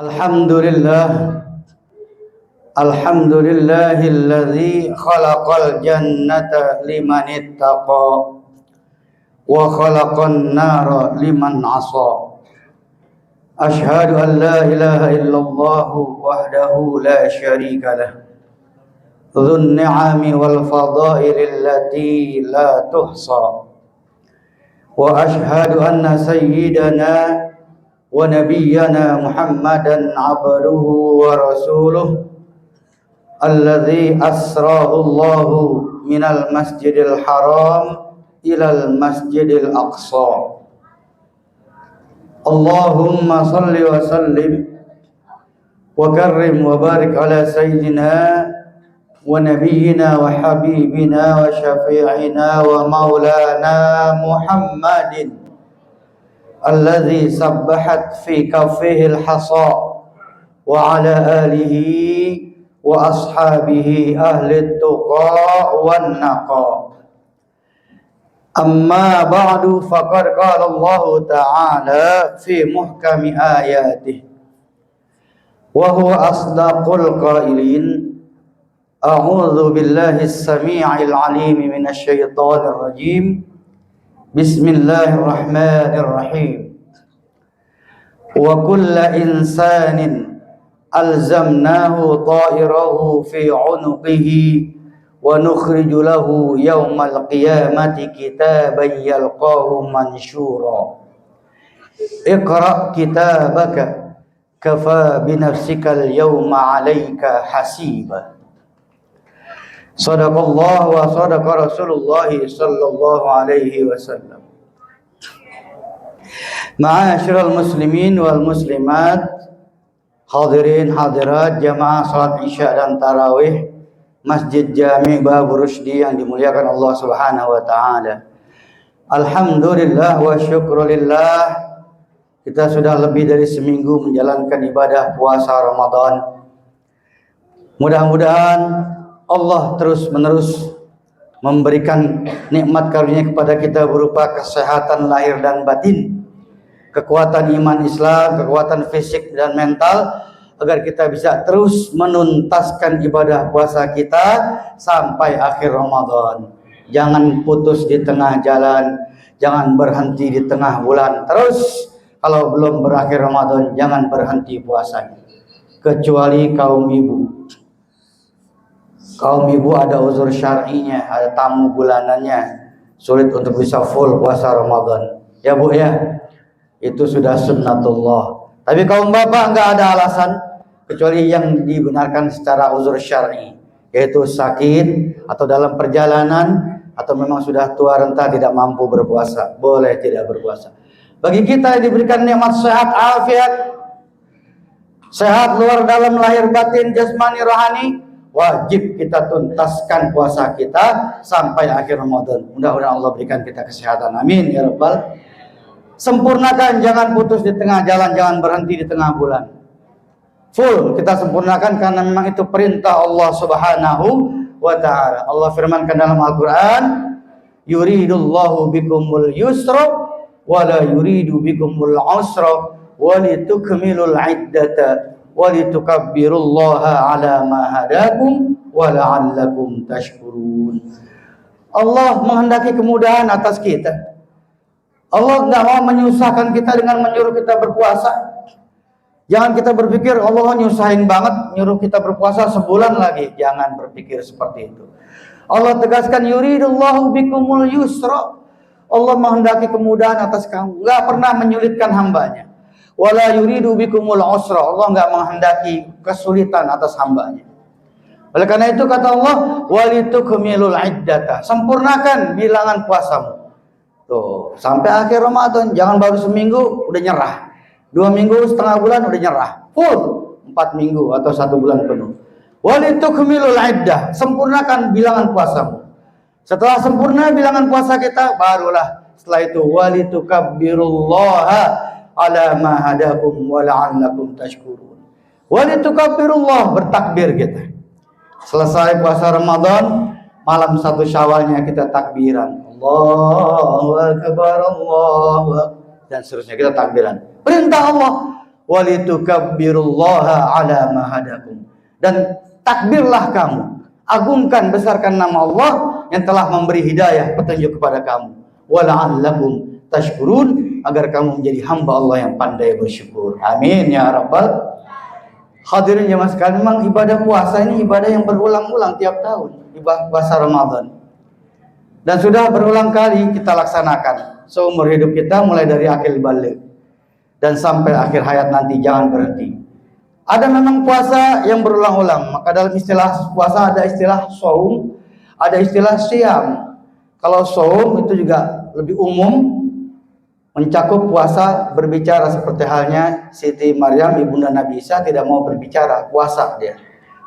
Alhamdulillah, alhamdulillahilladzi khalaqal jannata liman ittaqa wa khalaqan nara liman asa. Ashhadu an la ilaha illallah wahdahu la syarika lah, dzun ni'ami wal fadaili allati la tuhsa. Wa ashhadu anna sayyidana wa nabiyyana Muhammadan abduhu wa rasuluh alladzi asrahu Allahu minal masjidil haram ilal masjidil aqsa. Allahumma salli wa sallim wa karrim wa barik ala sayyidina wa nabiyyina wa habibina wa syafi'ina wa maulana Muhammadin alladzi sabbahat fi kaffihi al-hasa wa ala alihi wa ashabihi ahli tuqa wan naqa. Amma ba'du, faqad qala Allah ta'ala fi muhkami ayatihi wa huwa asdaqul qailin. A'udzu billahi as-sami'il 'alim minasy syaithanir rajim. Bismillahirrahmanirrahim. Wa kullu insanin alzamnahu ta'irahu fi 'unuqihi wa nukhriju lahu yawmal qiyamati kitaban yalqahu mansyura. Iqra' kitabaka kafa binafsika al-yawma 'alayka hasiba. Sadaqallah wa sadaqa Rasulullah sallallahu alaihi wasallam. Ma'asyiral muslimin wal muslimat, hadirin hadirat jamaah salat Isya dan tarawih Masjid Jami' Babur Rusdi yang dimuliakan Allah Subhanahu wa taala. Alhamdulillah wa syukrulillah, kita sudah lebih dari seminggu menjalankan ibadah puasa Ramadan. Mudah-mudahan Allah terus-menerus memberikan nikmat karunia kepada kita berupa kesehatan lahir dan batin, kekuatan iman Islam, kekuatan fisik dan mental, agar kita bisa terus menuntaskan ibadah puasa kita sampai akhir Ramadan. Jangan putus di tengah jalan, jangan berhenti di tengah bulan. Terus kalau belum berakhir Ramadan, jangan berhenti puasanya. Kecuali kaum ibu. Kaum ibu ada uzur syar'inya, ada tamu bulanannya, sulit untuk bisa full puasa Ramadan. Ya Bu ya, itu sudah sunnatullah. Tapi kaum bapak enggak ada alasan kecuali yang dibenarkan secara uzur syar'i, yaitu sakit atau dalam perjalanan atau memang sudah tua renta tidak mampu berpuasa, boleh tidak berpuasa. Bagi kita yang diberikan nikmat sehat afiat, sehat luar dalam lahir batin jasmani rohani, wajib kita tuntaskan puasa kita sampai akhir Ramadan. Mudah-mudahan Allah berikan kita kesehatan. Amin ya rabbal. Sempurnakan, jangan putus di tengah jalan, jangan berhenti di tengah bulan. Full kita sempurnakan karena memang itu perintah Allah Subhanahu wa taala. Allah firmankan dalam Al-Qur'an, yuridullahu bikumul yusra wa la yuridu bikumul usra wa litukmilul iddata walitukabbirullaha ala ma hadakum wa la'allakum tashkurun. Allah menghendaki kemudahan atas kita. Allah enggak mau menyusahkan kita dengan menyuruh kita berpuasa. Jangan kita berpikir Allah nyusahin banget nyuruh kita berpuasa sebulan lagi. Jangan berpikir seperti itu. Allah tegaskan yuridullahu bikumul yusra. Allah menghendaki kemudahan atas kamu, enggak pernah menyulitkan hambanya. Wala yuridu bikumul usra. Allah enggak menghendaki kesulitan atas hambanya. Oleh karena itu kata Allah, walitukmilul iddata. Sempurnakan bilangan puasamu. Tuh, sampai akhir Ramadan, jangan baru seminggu udah nyerah. 2 minggu setengah bulan udah nyerah. Full 4 minggu atau 1 bulan penuh. Walitukmilul iddah. Sempurnakan bilangan puasamu. Setelah sempurna bilangan puasa kita, barulah setelah itu walitukabbirullaha ala ma hadakum wa la'allakum tashkurun. Walitukabbirullah, bertakbir kita. Selesai puasa Ramadan, malam 1 Syawalnya kita takbiran. Allahu akbar, Allahu akbar, dan seterusnya kita takbiran. Perintah Allah, walitukabbirullaha ala ma hadakum. Dan takbirlah kamu, agungkan, besarkan nama Allah yang telah memberi hidayah, petunjuk kepada kamu. Wala'allakum tashkurun, agar kamu menjadi hamba Allah yang pandai bersyukur. Amin ya rabbal. Hadirin jemaah sekalian, memang ibadah puasa ini ibadah yang berulang-ulang tiap tahun, ibadah puasa Ramadan. Dan sudah berulang kali kita laksanakan seumur hidup kita, mulai dari akil balik dan sampai akhir hayat nanti, jangan berhenti. Ada memang puasa yang berulang-ulang, maka dalam istilah puasa ada istilah shaum, ada istilah siam. Kalau shaum itu juga lebih umum, mencakup puasa berbicara, seperti halnya Siti Maryam ibunda Nabi Isa tidak mau berbicara, puasa dia,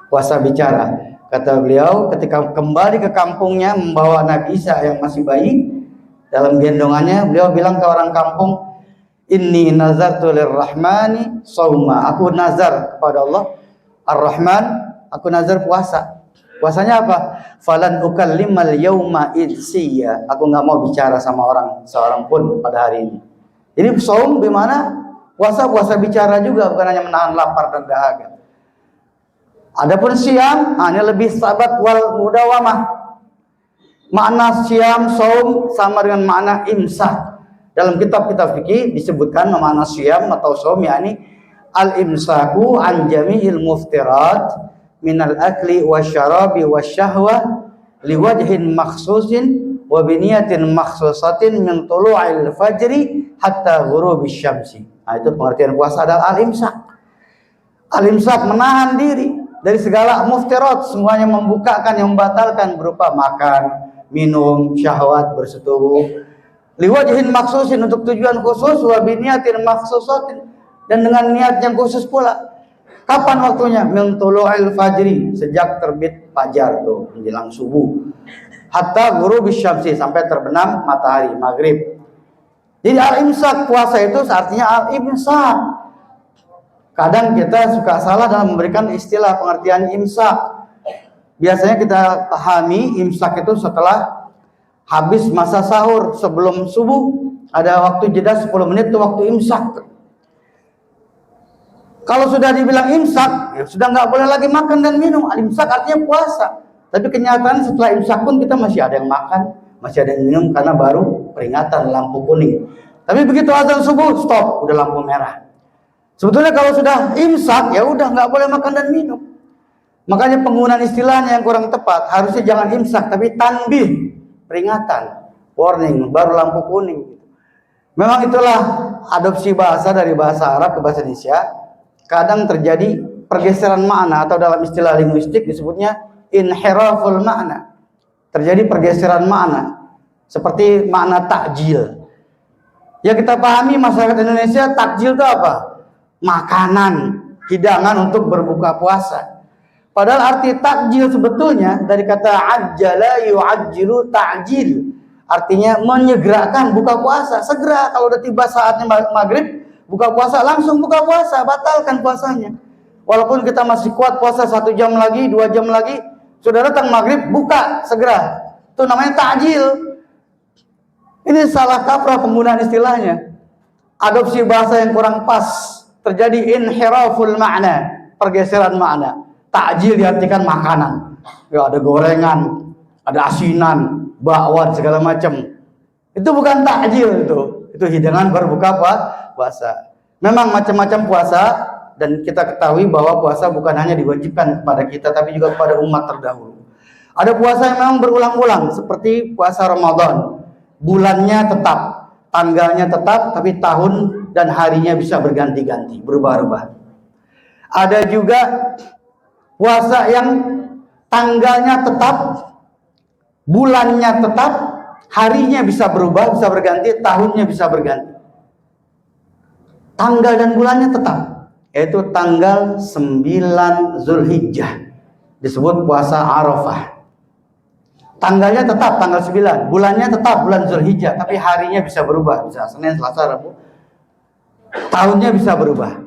puasa bicara. Kata beliau ketika kembali ke kampungnya membawa Nabi Isa yang masih bayi dalam gendongannya, beliau bilang ke orang kampung, inni nazartu lirrahmani shauma, aku nazar kepada Allah Ar-Rahman, aku nazar puasa. Puasanya apa? Falan ukallimal yauma insiya, aku nggak mau bicara sama seorang pun pada hari ini. Jadi shaum bagaimana? Puasa bicara juga, bukan hanya menahan lapar dan dahaga. Adapun siam, ini lebih sabat wal mudawamah. Makna siam, shaum sama dengan makna imsak. Dalam kitab-kitab fikih disebutkan makna siam atau shaum yakni al-imsaku an jami'il muftirat minal akli wasyarabi wasyahwa liwajhin makhsusin wa biniyatin makhsusatin min tulu'il fajri hatta ghurubi syamsi. Itu pengertian puasa adalah al-imsak. Al-imsak menahan diri dari segala muftirat, semuanya membukakan yang membatalkan berupa makan, minum, syahwat, bersetubuh. Liwajhin makhsusin, untuk tujuan khusus, wa biniyatin makhsusatin, dan dengan niat yang khusus pula. Kapan waktunya? Min tulu'il fajri, sejak terbit fajar tuh, menjelang subuh. Hatta ghurubi syamsi, sampai terbenam matahari maghrib. Jadi al-imsak, puasa itu artinya al-imsak. Kadang kita suka salah dalam memberikan istilah pengertian imsak. Biasanya kita pahami imsak itu setelah habis masa sahur, sebelum subuh ada waktu jeda 10 menit itu waktu imsak. Kalau sudah dibilang imsak, ya sudah nggak boleh lagi makan dan minum. Al-imsak artinya puasa. Tapi kenyataan setelah imsak pun kita masih ada yang makan, masih ada yang minum, karena baru peringatan lampu kuning. Tapi begitu azan subuh, stop, udah lampu merah. Sebetulnya kalau sudah imsak, ya udah nggak boleh makan dan minum. Makanya penggunaan istilahnya yang kurang tepat. Harusnya jangan imsak, tapi tanbih, peringatan, warning, baru lampu kuning. Memang itulah adopsi bahasa dari bahasa Arab ke bahasa Indonesia. Kadang terjadi pergeseran makna, atau dalam istilah linguistik disebutnya inhiraful makna. Terjadi pergeseran makna, seperti makna takjil. Ya kita pahami masyarakat Indonesia, takjil itu apa? Makanan, hidangan untuk berbuka puasa. Padahal arti takjil sebetulnya dari kata ajjala yu'ajjilu ta'jil, artinya menyegerakan buka puasa. Segera, kalau udah tiba saatnya maghrib buka puasa, langsung buka puasa, batalkan puasanya. Walaupun kita masih kuat puasa 1 jam lagi, 2 jam lagi, sudah datang maghrib, buka segera. Itu namanya takjil. Ini salah kaprah penggunaan istilahnya. Adopsi bahasa yang kurang pas, terjadi inhiraful makna, pergeseran makna. Takjil diartikan makanan. Ya, ada gorengan, ada asinan, bakwan segala macam. Itu bukan takjil itu. Itu hidangan berbuka puasa. Memang macam-macam puasa, dan kita ketahui bahwa puasa bukan hanya diwajibkan kepada kita, tapi juga kepada umat terdahulu. Ada puasa yang memang berulang-ulang, seperti puasa Ramadan. Bulannya tetap, tanggalnya tetap, tapi tahun dan harinya bisa berganti-ganti, berubah-ubah. Ada juga puasa yang tanggalnya tetap, bulannya tetap, harinya bisa berubah, bisa berganti, tahunnya bisa berganti. Tanggal dan bulannya tetap, yaitu tanggal 9 Zulhijjah, disebut puasa Arafah. Tanggalnya tetap tanggal 9, bulannya tetap bulan Zulhijjah, tapi harinya bisa berubah, bisa Senin, Selasa, Rabu. Tahunnya bisa berubah.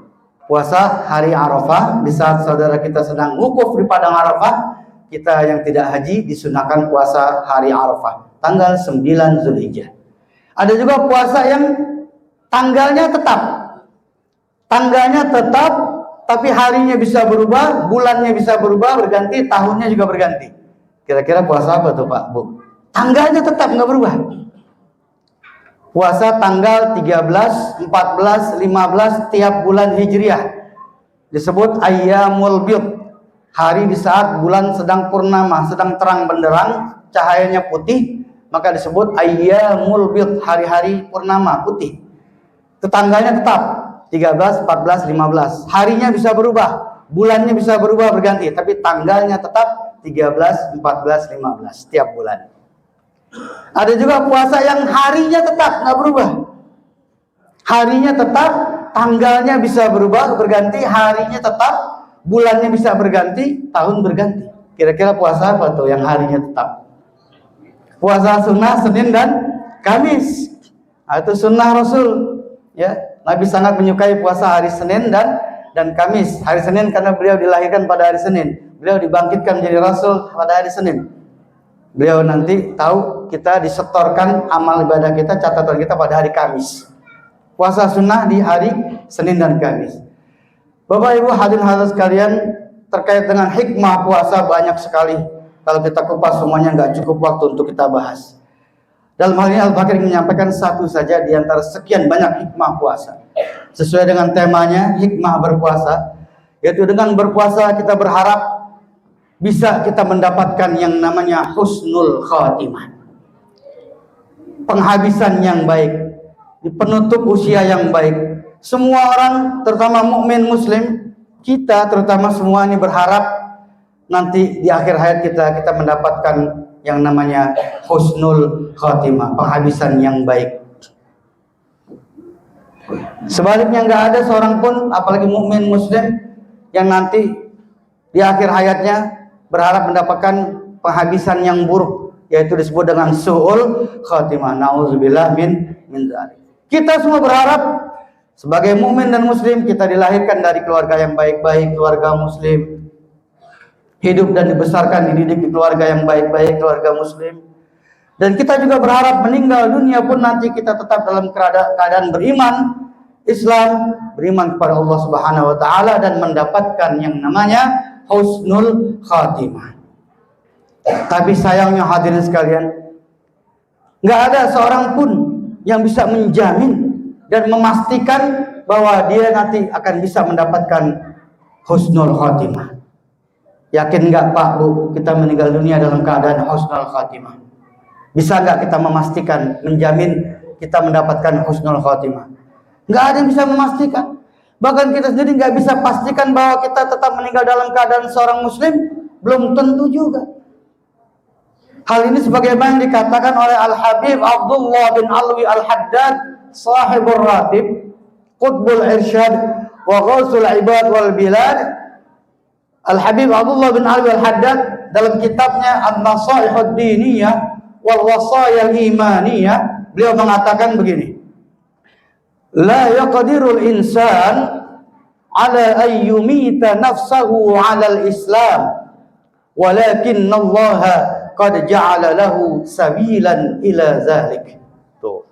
Puasa hari Arafah, di saat saudara kita sedang wukuf di padang Arafah, kita yang tidak haji disunahkan puasa hari Arafah, tanggal 9 Zulhijjah. Ada juga puasa yang tanggalnya tetap, Tanggalnya tetap, tapi harinya bisa berubah, bulannya bisa berubah, berganti, tahunnya juga berganti. Kira-kira puasa apa tuh Pak, Bu? Tanggalnya tetap nggak berubah. Puasa tanggal 13, 14, 15 tiap bulan Hijriah. Disebut Ayyamul Bid. Hari di saat bulan sedang purnama, sedang terang benderang, cahayanya putih, maka disebut Ayyamul Bid, hari-hari purnama putih. Tanggalnya tetap 13, 14, 15. Harinya bisa berubah, bulannya bisa berubah berganti, tapi tanggalnya tetap 13, 14, 15 tiap bulan. Ada juga puasa yang harinya tetap nggak berubah. Harinya tetap, tanggalnya bisa berubah berganti, harinya tetap, bulannya bisa berganti, tahun berganti. Kira-kira puasa apa tuh yang harinya tetap? Puasa sunnah Senin dan Kamis. Itu sunnah Rasul. Ya, Nabi sangat menyukai puasa hari Senin dan Kamis. Hari Senin karena beliau dilahirkan pada hari Senin. Beliau dibangkitkan menjadi Rasul pada hari Senin. Beliau nanti tahu kita disetorkan amal ibadah kita, catatan kita pada hari Kamis. Puasa sunnah di hari Senin dan Kamis. Bapak Ibu hadirin hadirat sekalian, terkait dengan hikmah puasa banyak sekali. Kalau kita kupas semuanya nggak cukup waktu untuk kita bahas. Dalam hal ini Al-Fakir menyampaikan satu saja di antara sekian banyak hikmah puasa. Sesuai dengan temanya, hikmah berpuasa, yaitu dengan berpuasa kita berharap bisa kita mendapatkan yang namanya husnul khatimah. Penghabisan yang baik, penutup usia yang baik. Semua orang, terutama mukmin muslim, kita terutama semua ini berharap nanti di akhir hayat kita mendapatkan yang namanya husnul khatimah, penghabisan yang baik. Sebaliknya nggak ada seorang pun, apalagi mukmin muslim, yang nanti di akhir hayatnya berharap mendapatkan penghabisan yang buruk, yaitu disebut dengan su'ul khatimah. Nauzubillah min dzalik. Kita semua berharap sebagai mukmin dan muslim kita dilahirkan dari keluarga yang baik-baik, keluarga muslim. Hidup dan dibesarkan, dididik di keluarga yang baik-baik, keluarga muslim. Dan kita juga berharap meninggal dunia pun nanti kita tetap dalam keadaan beriman Islam, beriman kepada Allah Subhanahu wa taala dan mendapatkan yang namanya husnul khatimah. Tapi sayangnya hadirin sekalian, nggak ada seorang pun yang bisa menjamin dan memastikan bahwa dia nanti akan bisa mendapatkan husnul khatimah. Yakin nggak Pak Bu, kita meninggal dunia dalam keadaan husnul khatimah? Bisa nggak kita memastikan, menjamin kita mendapatkan husnul khatimah? Nggak ada yang bisa memastikan. Bahkan kita sendiri nggak bisa pastikan bahwa kita tetap meninggal dalam keadaan seorang muslim, belum tentu juga. Hal ini sebagaimana yang dikatakan oleh Al-Habib Abdullah bin Alwi Al-Haddad, sahibur ratib, qutbul irsyad, wa ghausul ibad wal bilad. Al-Habib Abdullah bin Alwi Al-Haddad dalam kitabnya An-Nasaihud Diniyah wal Wasaya Imaniyah, beliau mengatakan begini: la yaqdirul insan ala an yumita nafsahu ala al-islam, walakin Allah qad ja'ala lahu sabilan ila zalik. Tuh.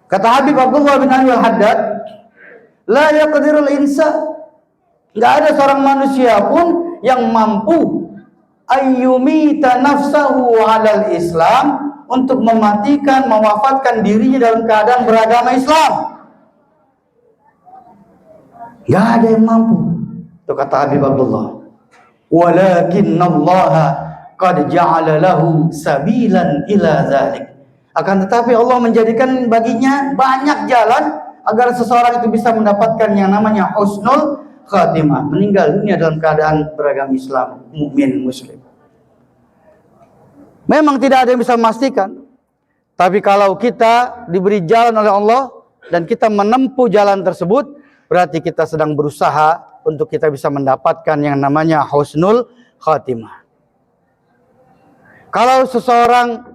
Kata Habib Abdullah bin Alwi Al-Haddad, la yaqdirul insan, enggak ada seorang manusia pun yang mampu ayyumita nafsahu alal Islam, untuk mematikan, mewafatkan dirinya dalam keadaan beragama Islam. Gak ada yang mampu. Itu kata Habib Abdullah. Walakinnallaha qad ja'ala lahu sabilan ila zalik. Akan tetapi Allah menjadikan baginya banyak jalan agar seseorang itu bisa mendapatkan yang namanya husnul khatimah, meninggal dunia dalam keadaan beragama Islam, mukmin muslim. Memang tidak ada yang bisa memastikan, tapi kalau kita diberi jalan oleh Allah dan kita menempuh jalan tersebut, berarti kita sedang berusaha untuk kita bisa mendapatkan yang namanya husnul khatimah. Kalau seseorang